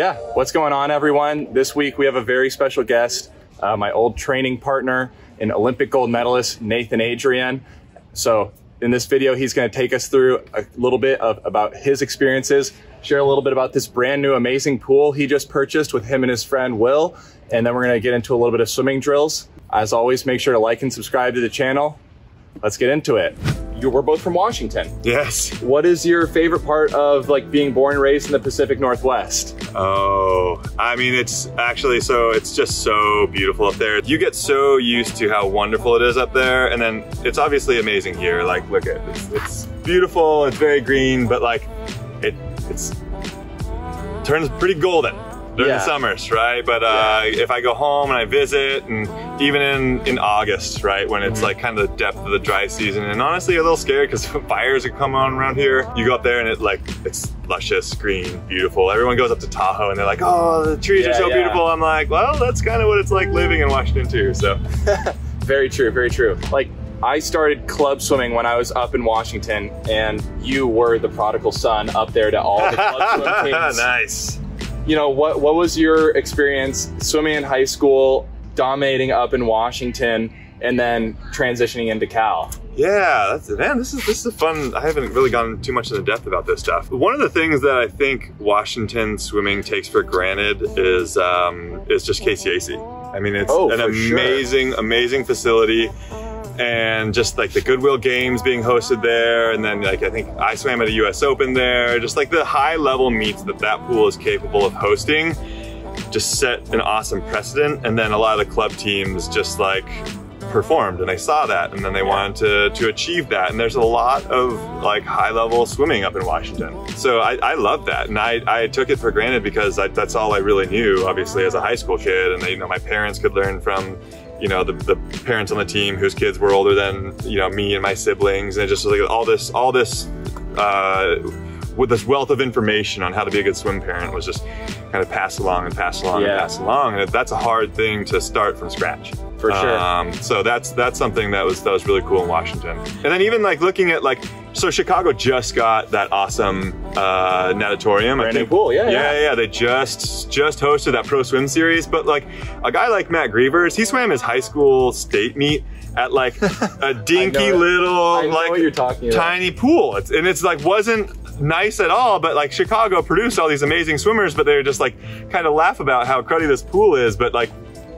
Yeah, what's going on, everyone? This week we have a very special guest, my old training partner and Olympic gold medalist, Nathan Adrian. So in this video, he's going to take us through a little bit about his experiences, share a little bit about this brand new amazing pool he just purchased with him and his friend Will, and then we're going to get into a little bit of swimming drills. As always, make sure to like and subscribe to the channel. Let's get into it. We're both from Washington. Yes. What is your favorite part of like being born and raised in the Pacific Northwest? Oh, I mean, it's actually it's just so beautiful up there. You get so used to how wonderful it is up there, and then it's obviously amazing here. Like, look at it. It's beautiful, it's very green, but like it turns pretty golden during the summers, right? But if I go home and I visit, and even in August, right, when it's like kind of the depth of the dry season, and honestly a little scared because fires are coming on around here. You go up there and it's luscious, green, beautiful. Everyone goes up to Tahoe and they're like, oh, the trees are so beautiful. I'm like, well, that's kind of what it's like living in Washington too, so. Very true, very true. Like, I started club swimming when I was up in Washington, and you were the prodigal son up there to all the club swim teams. Nice. You know, what was your experience swimming in high school, dominating up in Washington, and then transitioning into Cal? Yeah, this is a fun. I haven't really gone too much into depth about this stuff. One of the things that I think Washington swimming takes for granted is just KCAC. I mean, it's an amazing facility. And just like the Goodwill Games being hosted there, and then like I think I swam at a US Open there, just like the high level meets that pool is capable of hosting just set an awesome precedent. And then a lot of the club teams just like performed, and they saw that, and then they wanted to achieve that. And there's a lot of like high level swimming up in Washington. So I love that, and I took it for granted because that's all I really knew, obviously, as a high school kid. And you know, my parents could learn from, you know, the parents on the team whose kids were older than, you know, me and my siblings, and it just was like all this with this wealth of information on how to be a good swim parent was just kind of passed along and passed along and passed along, and that's a hard thing to start from scratch. For sure. So that's something that was really cool in Washington. And then even like looking at like, so Chicago just got that awesome natatorium. Brand new pool, yeah. They just hosted that pro swim series. But like a guy like Matt Grievers, he swam his high school state meet at like a dinky little like what you're talking about. Tiny pool. It's like wasn't nice at all, but like Chicago produced all these amazing swimmers, but they were just like kind of laugh about how cruddy this pool is. But like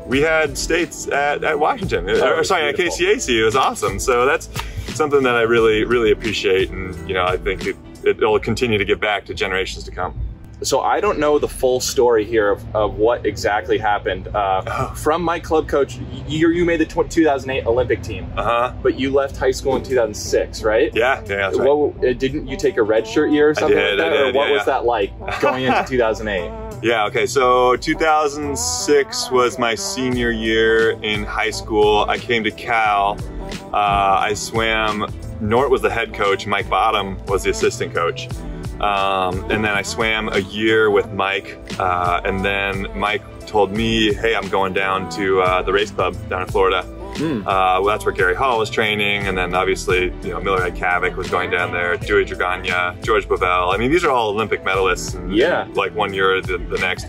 we had states at Washington, or sorry, at KCAC. It was awesome. So that's something that I really appreciate, and you know, I think it'll continue to give back to generations to come. So I don't know the full story here of what exactly happened. From my club coach, you made the 2008 Olympic team, but you left high school in 2006, right? Yeah, that's right. Didn't you take a redshirt year or something like that? Or what was that like going into 2008? Yeah, okay, so 2006 was my senior year in high school. I came to Cal. I swam, Nort was the head coach, Mike Bottom was the assistant coach. And then I swam a year with Mike, and then Mike told me, hey, I'm going down to the race club down in Florida. Well, that's where Gary Hall was training, and then obviously, you know, Miller Kavik was going down there, Dewey Dragana, George Bovell. I mean, these are all Olympic medalists, in, like 1 year or the next.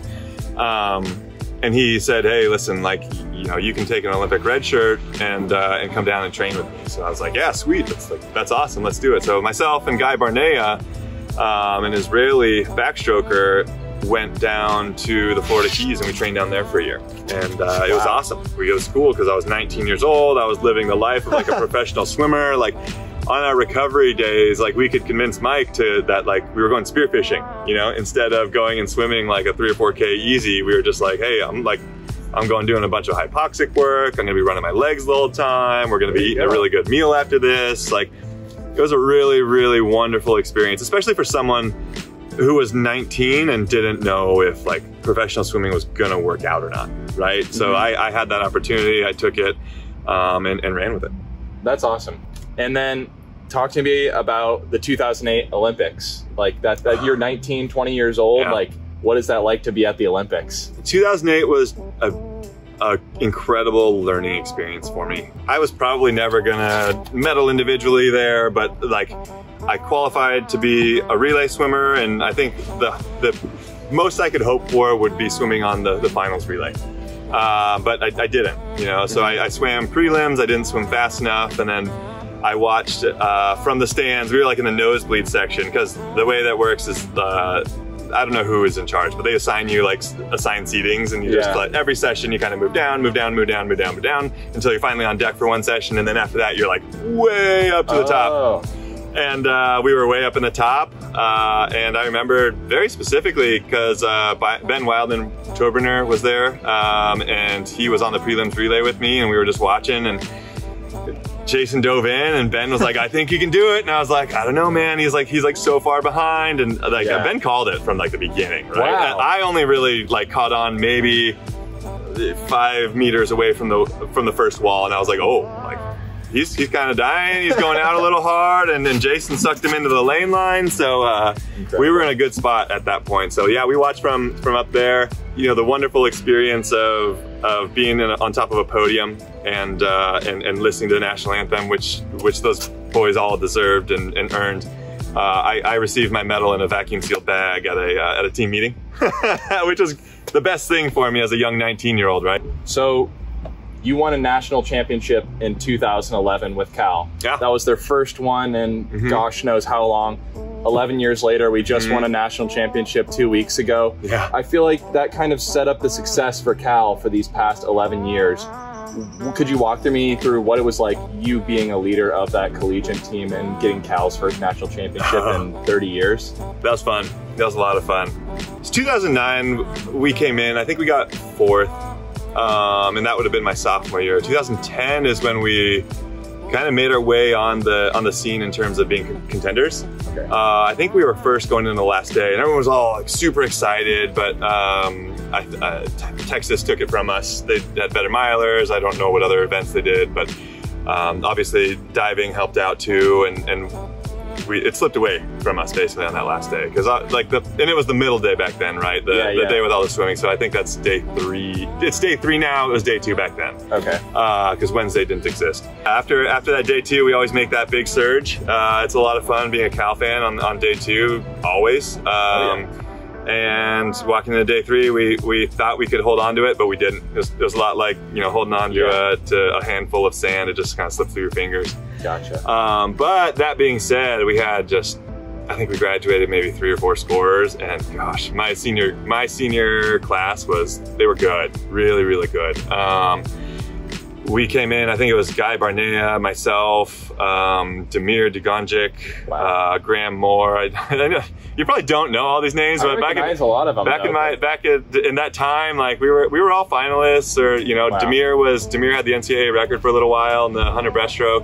And he said, hey, listen, like, you know, you can take an Olympic red shirt and come down and train with me. So I was like, yeah, sweet, that's awesome, let's do it. So myself and Guy Barnea, an Israeli backstroker, went down to the Florida Keys, and we trained down there for a year. And it was awesome. It was cool because I was 19 years old. I was living the life of like a professional swimmer. Like on our recovery days, like we could convince Mike that like we were going spearfishing, you know, instead of going and swimming like a 3 or 4K easy. We were just like, hey, I'm going doing a bunch of hypoxic work. I'm gonna be running my legs the whole time. We're gonna be eating a really good meal after this. Like, it was a really wonderful experience, especially for someone who was 19 and didn't know if like professional swimming was gonna work out or not, right? So I had that opportunity, I took it, and ran with it. That's awesome. And then talk to me about the 2008 Olympics. Like that you're 19, 20 years old, like what is that like to be at the Olympics? 2008 was a incredible learning experience for me. I was probably never gonna medal individually there, but like I qualified to be a relay swimmer, and I think the most I could hope for would be swimming on the finals relay. But I didn't, you know, so I swam prelims, I didn't swim fast enough, and then I watched from the stands. We were like in the nosebleed section, because the way that works is I don't know who is in charge, but they assign you like assigned seatings, and you just like every session you kind of move down, move down, move down, move down, move down until you're finally on deck for one session, and then after that you're like way up to the top. And we were way up in the top, and I remember very specifically because Ben Wildman-Turberner was there, and he was on the prelims relay with me, and we were just watching, and Jason dove in, and Ben was like, I think you can do it. And I was like, I don't know, man. He's like so far behind. And like Ben called it from like the beginning, right? Wow. I only really like caught on maybe 5 meters away from the first wall. And I was like, oh, like he's kind of dying. He's going out a little hard. And then Jason sucked him into the lane line. So we were in a good spot at that point. So yeah, we watched from up there, you know, the wonderful experience of being on top of a podium and listening to the national anthem, which those boys all deserved and earned. I received my medal in a vacuum sealed bag at a team meeting, which was the best thing for me as a young 19-year-old, right? So you won a national championship in 2011 with Cal. Yeah. That was their first one in gosh knows how long. 11 years later, we just won a national championship 2 weeks ago. Yeah. I feel like that kind of set up the success for Cal for these past 11 years. Could you walk me through what it was like, you being a leader of that collegiate team and getting Cal's first national championship in 30 years? That was fun. That was a lot of fun. It's 2009, we came in, I think we got 4th, and that would have been my sophomore year. 2010 is when we kind of made our way on the scene in terms of being contenders. Okay. I think we were first going in the last day, and everyone was all like super excited, but Texas took it from us. They had better milers. I don't know what other events they did, but obviously diving helped out too, and it slipped away from us basically on that last day, because and it was the middle day back then, right? The day with all the swimming. So I think that's day 3. It's day 3 now. It was day 2 back then. Okay. Because Wednesday didn't exist. After that day 2, we always make that big surge. It's a lot of fun being a Cal fan on day 2, always. And walking into day 3, we thought we could hold on to it, but we didn't. It was a lot like, you know, holding on to a handful of sand. It just kind of slipped through your fingers. Gotcha. But that being said, we had I think we graduated maybe 3 or 4 scorers, and gosh, my senior class they were good, really, really good. We came in, I think it was Guy Barnea, myself, Damir Dugonjic, Graham Moore. I know you probably don't know all these names, but back in that time, like we were all finalists, or you know, wow. Damir had the NCAA record for a little while in the 100 breaststroke.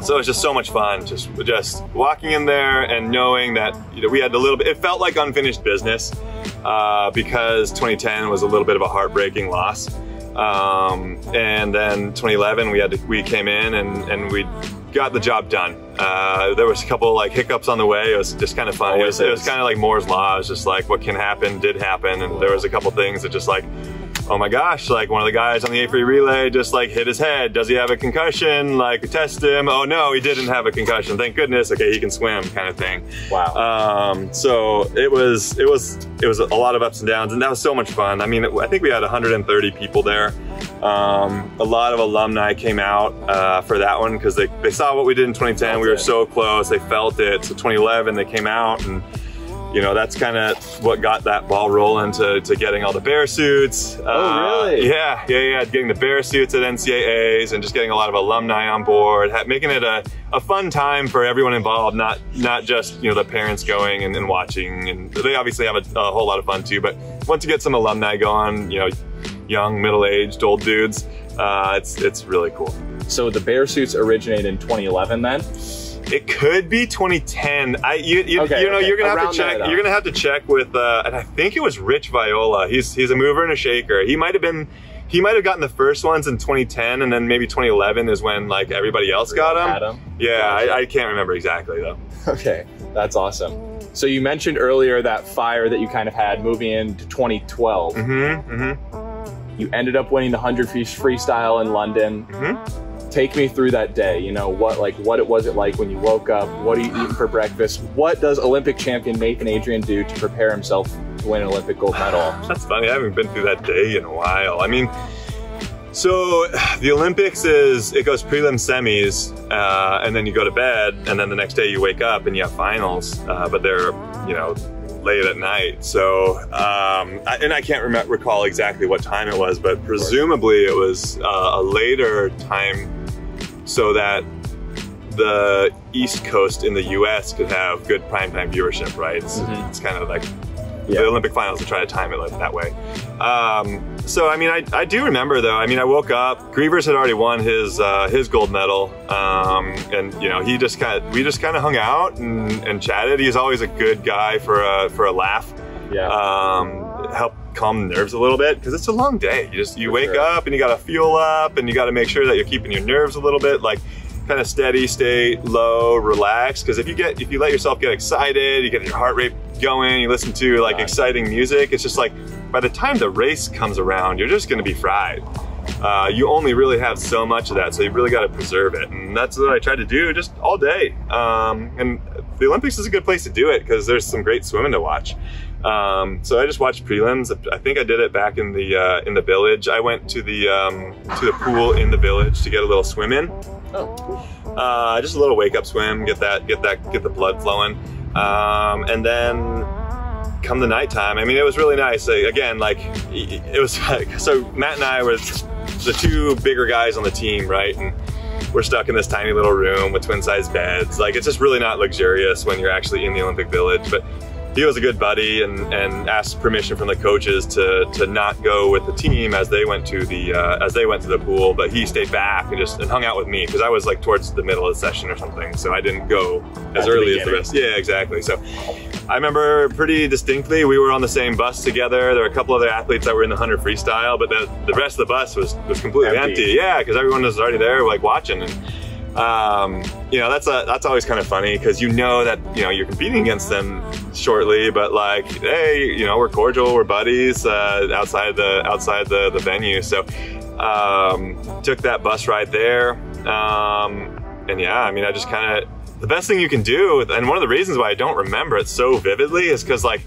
So it was just so much fun, just walking in there and knowing that, you know, we had a little bit. It felt like unfinished business because 2010 was a little bit of a heartbreaking loss. And then 2011 we came in and we got the job done. There was a couple like hiccups on the way. It was just kind of fun. It was kind of like Moore's Law. It was just like what can happen did happen, and there was a couple things that just like, oh my gosh, like one of the guys on the A free relay just like hit his head. Does he have a concussion? Like test him. Oh no, he didn't have a concussion. Thank goodness. Okay, he can swim, kind of thing. Wow. So it was a lot of ups and downs, and that was so much fun. I mean, I think we had 130 people there. A lot of alumni came out for that one because they saw what we did in 2010. We were so close. They felt it. So 2011 they came out, and you know, that's kind of what got that ball rolling to getting all the bear suits. Oh, really? Yeah. Getting the bear suits at NCAAs and just getting a lot of alumni on board, making it a fun time for everyone involved, not just, you know, the parents going and watching. And they obviously have a whole lot of fun too, but once you get some alumni going, you know, young, middle-aged, old dudes, it's really cool. So the bear suits originated in 2011 then? It could be 2010. You're gonna have to check. You're gonna have to check with, and I think it was Rich Viola. He's a mover and a shaker. He might have gotten the first ones in 2010, and then maybe 2011 is when like everybody else got them. Yeah, gotcha. I can't remember exactly though. Okay, that's awesome. So you mentioned earlier that fire that you kind of had moving into 2012. You ended up winning the 100 freestyle in London. take me through that day. You know, what was it like when you woke up? What are you eating for breakfast? What does Olympic champion Nathan Adrian do to prepare himself to win an Olympic gold medal? That's funny, I haven't been through that day in a while. I mean, so the Olympics it goes prelim, semis, and then you go to bed, and then the next day you wake up and you have finals, but they're, you know, late at night. So, and I can't recall exactly what time it was, but presumably it was a later time so that the East Coast in the US could have good primetime viewership, right? It's kind of like the Olympic finals to try to time it like that way. So, I mean, I do remember though, I mean, I woke up, Grievers had already won his gold medal. And you know, we just kind of hung out and chatted. He's always a good guy for a laugh. Help calm the nerves a little bit, because it's a long day. You wake up and you got to fuel up, and you got to make sure that you're keeping your nerves a little bit like kind of steady state, low, relaxed. Because if you let yourself get excited, you get your heart rate going, you listen to like exciting music, it's just like by the time the race comes around, you're just going to be fried. You only really have so much of that, so you really got to preserve it, and that's what I tried to do just all day. And the Olympics is a good place to do it because there's some great swimming to watch. So I just watched prelims. I think I did it back in the village. I went to the pool in the village to get a little swim in. Oh, cool. Just a little wake up swim, get the blood flowing, and then come the nighttime. I mean, it was really nice. Again, like it was so Matt and I were the two bigger guys on the team, right? And we're stuck in this tiny little room with twin-sized beds. Like, it's just really not luxurious when you're actually in the Olympic Village. But he was a good buddy and asked permission from the coaches to not go with the team as they went to the pool, but he stayed back and hung out with me because I was like towards the middle of the session or something, so I didn't go as early as the rest. Yeah, exactly. So I remember pretty distinctly we were on the same bus together. There were a couple other athletes that were in the 100 freestyle, but the rest of the bus was completely empty. Yeah, because everyone was already there like watching. And you know, that's always kind of funny because you know that, you know, you're competing against them shortly, but like, hey, you know, we're cordial, we're buddies outside the venue. So took that bus ride there, and yeah, I mean, I just kind of, the best thing you can do, and one of the reasons why I don't remember it so vividly is because like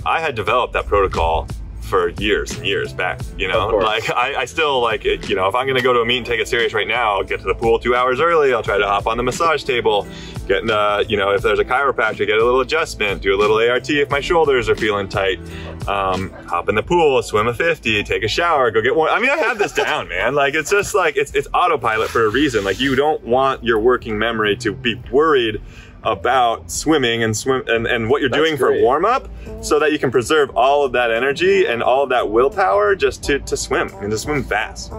I had developed that protocol for years and years back, you know, like I still like it, you know, if I'm gonna go to a meet and take it serious right now, I'll get to the pool 2 hours early, I'll try to hop on the massage table, get, you know, if there's a chiropractor, get a little adjustment, do a little ART if my shoulders are feeling tight, hop in the pool, swim a 50, take a shower, go get one. I mean, I have this down, man. Like, it's just like, it's autopilot for a reason. Like, you don't want your working memory to be worried about swimming and what you're doing for warm up, so that you can preserve all of that energy and all of that willpower just to swim and to swim fast.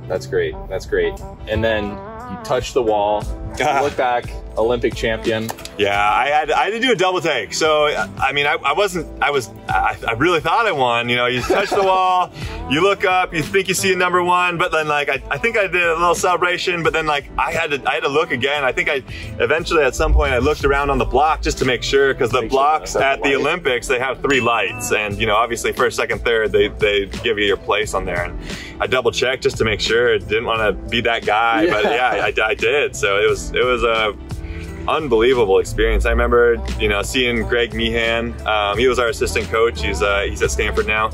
That's great. That's great. And then you touch the wall, you look back, Olympic champion. Yeah, I had to do a double take. So, I mean, I really thought I won. You know, you touch the wall, you look up, you think you see a number one, but then like, I think I did a little celebration, but then like, I had to look again. I think eventually at some point I looked around on the block just to make sure, because the blocks at the Olympics, they have 3 lights. And, you know, obviously first, second, third, they give you your place on there. And I double checked just to make sure. Didn't want to be that guy, but yeah, I did. So it was a unbelievable experience. I remember, you know, seeing Greg Meehan. He was our assistant coach. He's at Stanford now,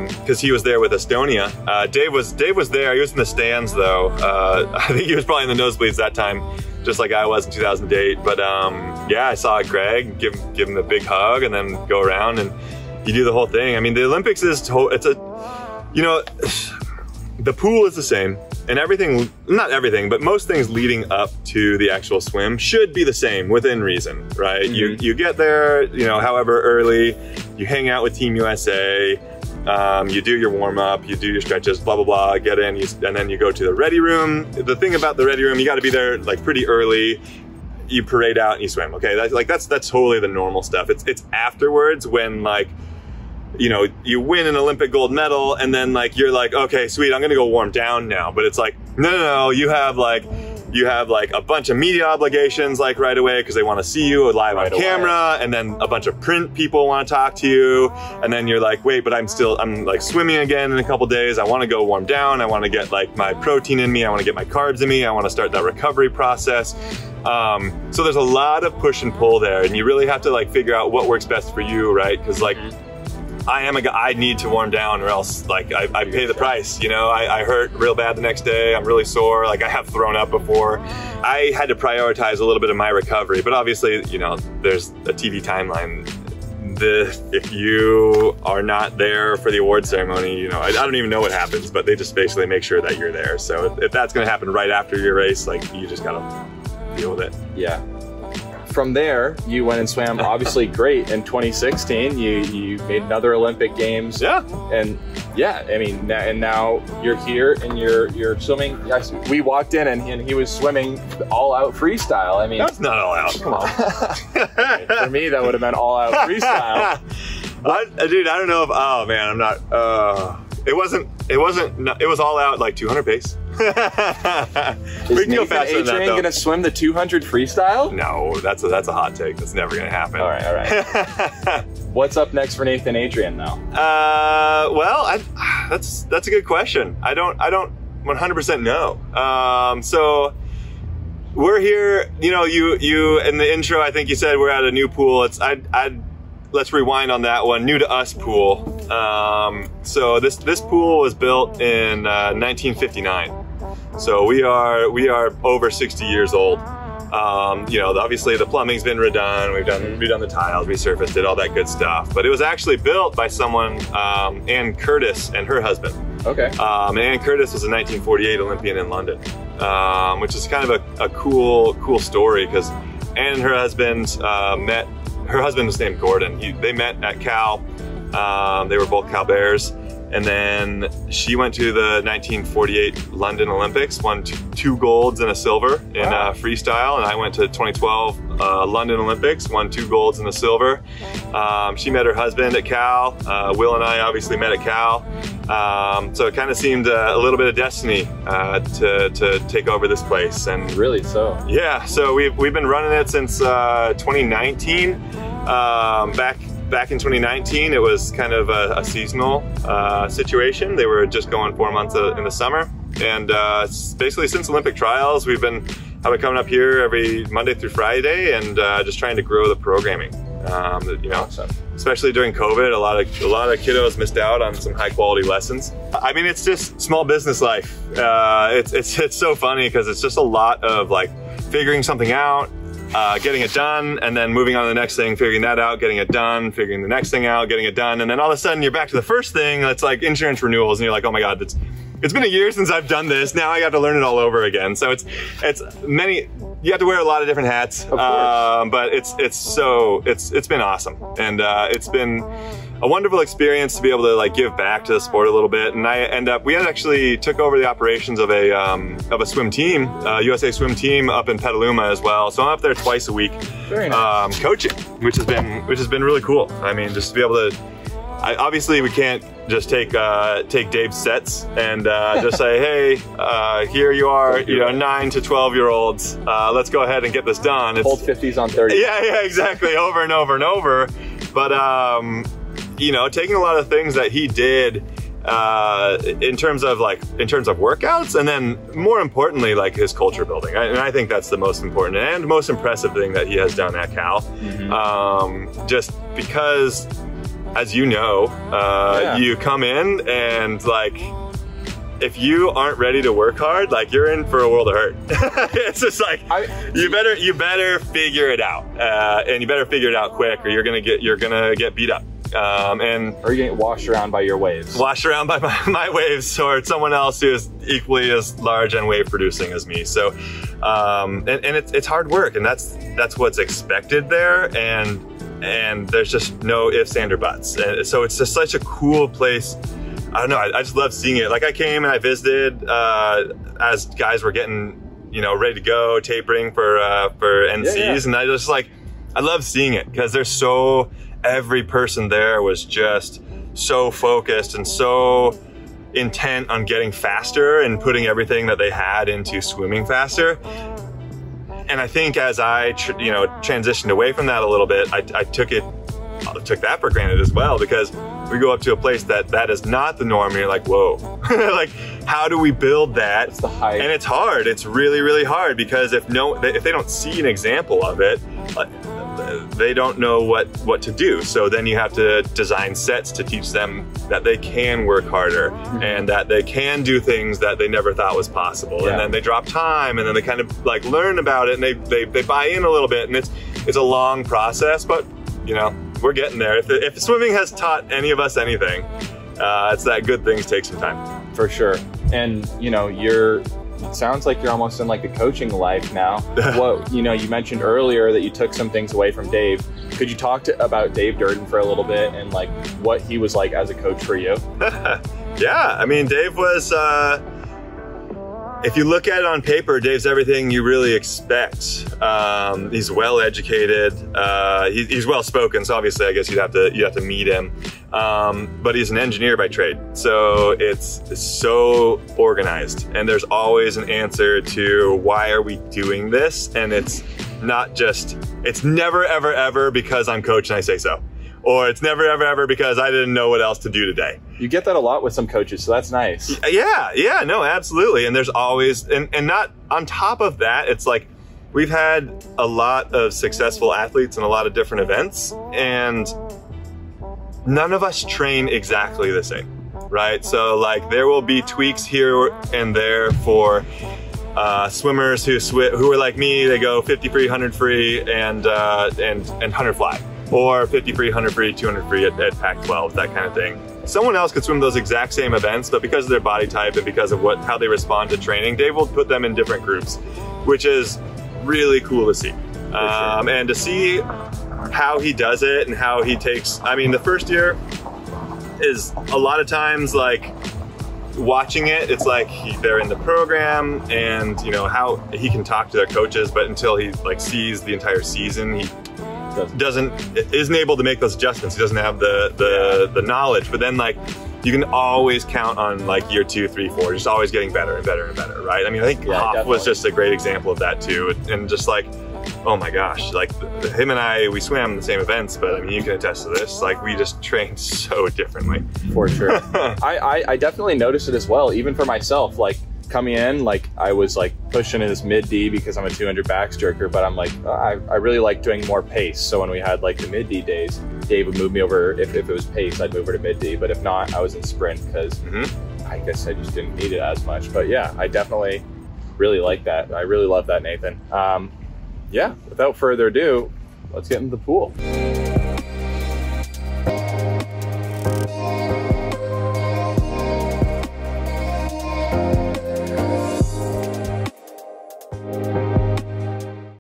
because he was there with Estonia. Dave was there. He was in the stands though. I think he was probably in the nosebleeds that time, just like I was in 2008. But yeah, I saw Greg, give him a big hug, and then go around and you do the whole thing. I mean, the Olympics is you know, the pool is the same. And everything, not everything, but most things leading up to the actual swim should be the same within reason, right? Mm-hmm. You get there, you know, however early, you hang out with Team USA, you do your warm up, you do your stretches, blah, blah, blah, get in, and then you go to the ready room. The thing about the ready room, you gotta be there like pretty early, you parade out and you swim, okay? That's totally the normal stuff. It's afterwards when like, you know, you win an Olympic gold medal and then like, you're like, okay, sweet, I'm gonna go warm down now. But it's like, no, you have like you have like a bunch of media obligations like right away because they want to see you live on camera, and then a bunch of print people want to talk to you, and then you're like, wait, but I'm like swimming again in a couple days. I want to go warm down. I want to get like my protein in me. I want to get my carbs in me. I want to start that recovery process. So there's a lot of push and pull there, and you really have to like figure out what works best for you, right? Because like I am a guy, I need to warm down or else like I pay the price, you know. I hurt real bad the next day. I'm really sore. Like I have thrown up before. I had to prioritize a little bit of my recovery, but obviously, you know, there's a TV timeline. If you are not there for the award ceremony, you know, I don't even know what happens, but they just basically make sure that you're there. So if that's gonna happen right after your race, like you just gotta deal with it. Yeah. From there, you went and swam obviously great in 2016. You made another Olympic Games. Yeah. And yeah, I mean, and now you're here and you're swimming. We walked in and he was swimming all out freestyle. I mean, that's not all out. Come on. For me, that would have been all out freestyle. What, dude? I don't know if. Oh man, I'm not. It was all out like 200 pace. We can go faster than that, though. Gonna swim the 200 freestyle? No, that's a hot take. That's never gonna happen. All right. What's up next for Nathan Adrian now? Well, that's a good question. I don't 100% know. So we're here. You know, you in the intro, I think you said we're at a new pool. Let's rewind on that one. New to us pool. So this pool was built in 1959. So we are over 60 years old. You know, obviously the plumbing's been redone. We've done the tiles, resurfaced it, all that good stuff. But it was actually built by someone, Ann Curtis and her husband. Okay. And Ann Curtis was a 1948 Olympian in London, which is kind of a cool story because Ann and her husband met. Her husband was named Gordon. They met at Cal. They were both Cal Bears. And then she went to the 1948 London Olympics, won two golds and a silver in freestyle. And I went to 2012 London Olympics, won 2 golds and a silver. She met her husband at Cal. Will and I obviously met at Cal. So it kind of seemed a little bit of destiny to take over this place. And really so? Yeah, so we've been running it since 2019. Back in 2019, it was kind of a seasonal situation. They were just going 4 months in the summer. And basically since Olympic trials, I've been coming up here every Monday through Friday and just trying to grow the programming. You know, especially during COVID, a lot of kiddos missed out on some high quality lessons. I mean, it's just small business life. It's so funny because it's just a lot of like figuring something out, getting it done, and then moving on to the next thing, figuring that out, getting it done, figuring the next thing out, getting it done, and then all of a sudden you're back to the first thing. It's like insurance renewals, and you're like, oh my God, it's been a year since I've done this. Now I got to learn it all over again. So it's you have to wear a lot of different hats, but it's been awesome, and it's been a wonderful experience to be able to like give back to the sport a little bit. And we actually took over the operations of a swim team, USA swim team up in Petaluma as well. So I'm up there twice a week, very nice. Coaching, which has been really cool. I mean, just to be able to. Obviously, we can't just take Dave's sets and just say, hey, here you are, you know, 9 to 12-year-olds. Let's go ahead and get this done. It's old 50s on 30s. Yeah, exactly, over and over and over. But you know, taking a lot of things that he did in terms of workouts, and then more importantly, like his culture building. And I think that's the most important and most impressive thing that he has done at Cal. Just because, as you know, you come in and like, if you aren't ready to work hard, like you're in for a world of hurt. It's just like, you better figure it out, and you better figure it out quick, or you're gonna get beat up. Or you get washed around by your waves. Washed around by my waves, or someone else who is equally as large and wave producing as me. So, and it's hard work, and that's what's expected there, and there's just no ifs, and or buts. And so it's just such a cool place. I don't know, I just love seeing it. Like I came and I visited as guys were getting, you know, ready to go, tapering for NCs, and I love seeing it because every person there was just so focused and so intent on getting faster and putting everything that they had into swimming faster. And I think as I transitioned away from that a little bit, I took that for granted as well, because we go up to a place that is not the norm and you're like, whoa, like how do we build that? It's the hype. And it's hard. It's really, really hard, because if they don't see an example of it, they don't know what to do. So then you have to design sets to teach them that they can work harder and that they can do things that they never thought was possible. And then they drop time, and then they kind of like learn about it, and they buy in a little bit, and it's a long process, but you know, we're getting there. If swimming has taught any of us anything, it's that good things take some time. For sure. And you know, it sounds like you're almost in like the coaching life now. What, you know, you mentioned earlier that you took some things away from Dave. Could you talk about Dave Durden for a little bit and like what he was like as a coach for you? Yeah, I mean, Dave was, if you look at it on paper, Dave's everything you really expect. He's well educated. He's well spoken, so obviously I guess you'd have to meet him. But he's an engineer by trade, so it's so organized, and there's always an answer to why are we doing this, and it's never ever ever because I'm coach and I say so. Or it's never, ever, ever because I didn't know what else to do today. You get that a lot with some coaches, so that's nice. Yeah, no, absolutely. And there's always, and not on top of that, it's like we've had a lot of successful athletes in a lot of different events, and none of us train exactly the same, right? So like there will be tweaks here and there for swimmers who are like me. They go 50 free, 100 free, and 100 fly. Or 50 free, 100 free, 200 free at Pac-12, that kind of thing. Someone else could swim those exact same events, but because of their body type and because of how they respond to training, Dave will put them in different groups, which is really cool to see. And to see how he does it and how he takes, I mean, the first year is a lot of times like watching it, it's like they're in the program and you know how he can talk to their coaches, but until he like sees the entire season, he isn't able to make those adjustments. He doesn't have the knowledge. But then like you can always count on like year 2, 3, 4, just always getting better and better and better, right? I mean, I think Hoff was just a great example of that too. And just like, oh my gosh, like him and I, we swam the same events, but I mean, you can attest to this. Like we just trained so differently. For sure. I definitely noticed it as well, even for myself. Like coming in, like I was like pushing in this mid D because I'm a 200 backstroker, but I'm like, I really like doing more pace. So when we had like the mid D days, Dave would move me over. If it was pace, I'd move her to mid D, but if not, I was in sprint because I guess I just didn't need it as much. But yeah, I definitely really like that. I really love that, Nathan. Yeah, without further ado, let's get into the pool.